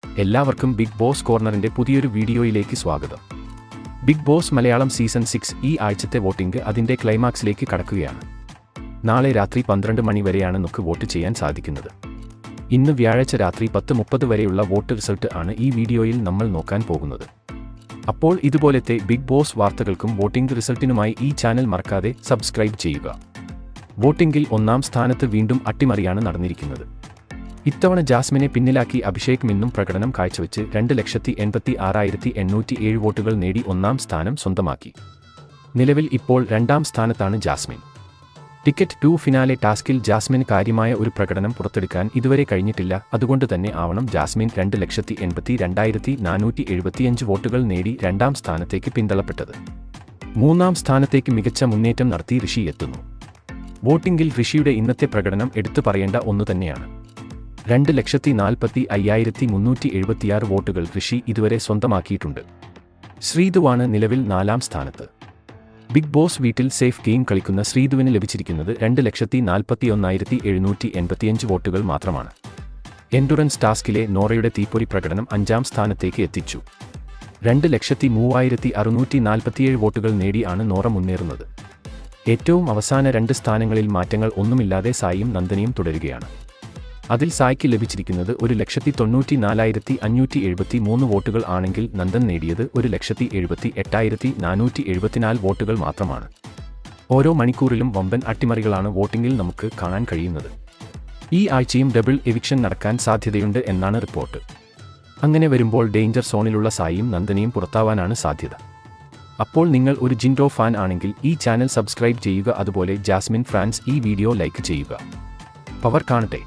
എല്ലാവർക്കും big boss കോർണറിന്റെ പുതിയൊരു വീഡിയോയിലേക്ക് സ്വാഗതം. ബിഗ് ബോസ് മലയാളം സീസൺ 6 ഈ ആഴ്ചത്തെ വോട്ടിംഗ് അതിന്റെ ക്ലൈമാക്സിലേക്ക് കടക്കുകയാണ്. നാളെ രാത്രി 12 മണി വരെയാണ് നമുക്ക് വോട്ട് ചെയ്യാൻ സാധിക്കുന്നത്. ഇന്ന് വ്യാഴാഴ്ച രാത്രി 10:30 വരെയുള്ള വോട്ട് റിസൾട്ട് ആണ് ഈ വീഡിയോയിൽ നമ്മൾ നോക്കാൻ പോകുന്നത്. അപ്പോൾ ഇതുപോലത്തെ ബിഗ് ബോസ് വാർത്തകൾക്കും വോട്ടിംഗ് റിസൾട്ടിനുമായി ഈ ചാനൽ മറക്കാതെ സബ്സ്ക്രൈബ് ചെയ്യുക. വോട്ടിംഗിൽ ഒന്നാം സ്ഥാനത്ത് വീണ്ടും അട്ടിമറിയാണ് നടന്നിരിക്കുന്നത്. ഇത്തവണ ജാസ്മിനെ പിന്നിലാക്കി അഭിഷേക് മിന്നും പ്രകടനം കാഴ്ചവെച്ച് 2,86,807 വോട്ടുകൾ നേടി ഒന്നാം സ്ഥാനം സ്വന്തമാക്കി. നിലവിൽ ഇപ്പോൾ രണ്ടാം സ്ഥാനത്താണ് ജാസ്മിൻ. ടിക്കറ്റ് 2 ഫിനാലെ ടാസ്കിൽ ജാസ്മിൻ കാര്യമായ ഒരു പ്രകടനം പുറത്തെടുക്കാൻ ഇതുവരെ കഴിഞ്ഞിട്ടില്ല. അതുകൊണ്ട് തന്നെ ആവണം ജാസ്മിൻ 2,82,475 വോട്ടുകൾ നേടി രണ്ടാം സ്ഥാനത്തേക്ക് പിന്തള്ളപ്പെട്ടത്. മൂന്നാം സ്ഥാനത്തേക്ക് മികച്ച മുന്നേറ്റം നടത്തി ഋഷി എത്തുന്നു. വോട്ടിംഗിൽ ഋഷിയുടെ ഇന്നത്തെ പ്രകടനം എടുത്തു പറയേണ്ട ഒന്നുതന്നെയാണ്. 2,45,376 വോട്ടുകൾ ഋഷി ഇതുവരെ സ്വന്തമാക്കിയിട്ടുണ്ട്. ശ്രീധുവാണ് നിലവിൽ 4-ാം സ്ഥാനത്ത്. ബിഗ് ബോസ് വീട്ടിൽ സേഫ് ഗെയിം കളിക്കുന്ന ശ്രീധുവിന് ലഭിച്ചിരിക്കുന്നത് 2,41,785 വോട്ടുകൾ മാത്രമാണ്. എൻഡുറൻസ് ടാസ്കിലെ നോറയുടെ തീപ്പൊരി പ്രകടനം 5-ാം സ്ഥാനത്തേക്ക് എത്തിച്ചു. 2,03,647 വോട്ടുകൾ നേടിയാണ് നോറ മുന്നേറുന്നത്. ഏറ്റവും അവസാന 2 സ്ഥാനങ്ങളിൽ മാറ്റങ്ങൾ ഒന്നുമില്ലാതെ സായിയും നന്ദനയും തുടരുകയാണ്. അതിൽ സായ്ക്ക് ലഭിച്ചിരിക്കുന്നത് 1,94,573 വോട്ടുകൾ ആണെങ്കിൽ നന്ദൻ നേടിയത് 1,78,474 വോട്ടുകൾ മാത്രമാണ്. ഓരോ മണിക്കൂറിലും വമ്പൻ അട്ടിമറികളാണ് വോട്ടിംഗിൽ നമുക്ക് കാണാൻ കഴിയുന്നത്. ഈ ആഴ്ചയും ഡബിൾ എവിക്ഷൻ നടക്കാൻ സാധ്യതയുണ്ട് എന്നാണ് റിപ്പോർട്ട്. അങ്ങനെ വരുമ്പോൾ ഡേഞ്ചർ സോണിലുള്ള സായിയും നന്ദനയും പുറത്താവാനാണ് സാധ്യത. അപ്പോൾ നിങ്ങൾ ഒരു ജിൻഡോ ഫാൻ ആണെങ്കിൽ ഈ ചാനൽ സബ്സ്ക്രൈബ് ചെയ്യുക. അതുപോലെ ജാസ്മിൻ ഫാൻസ് ഈ വീഡിയോ ലൈക്ക് ചെയ്യുക. പവർ കാണട്ടെ.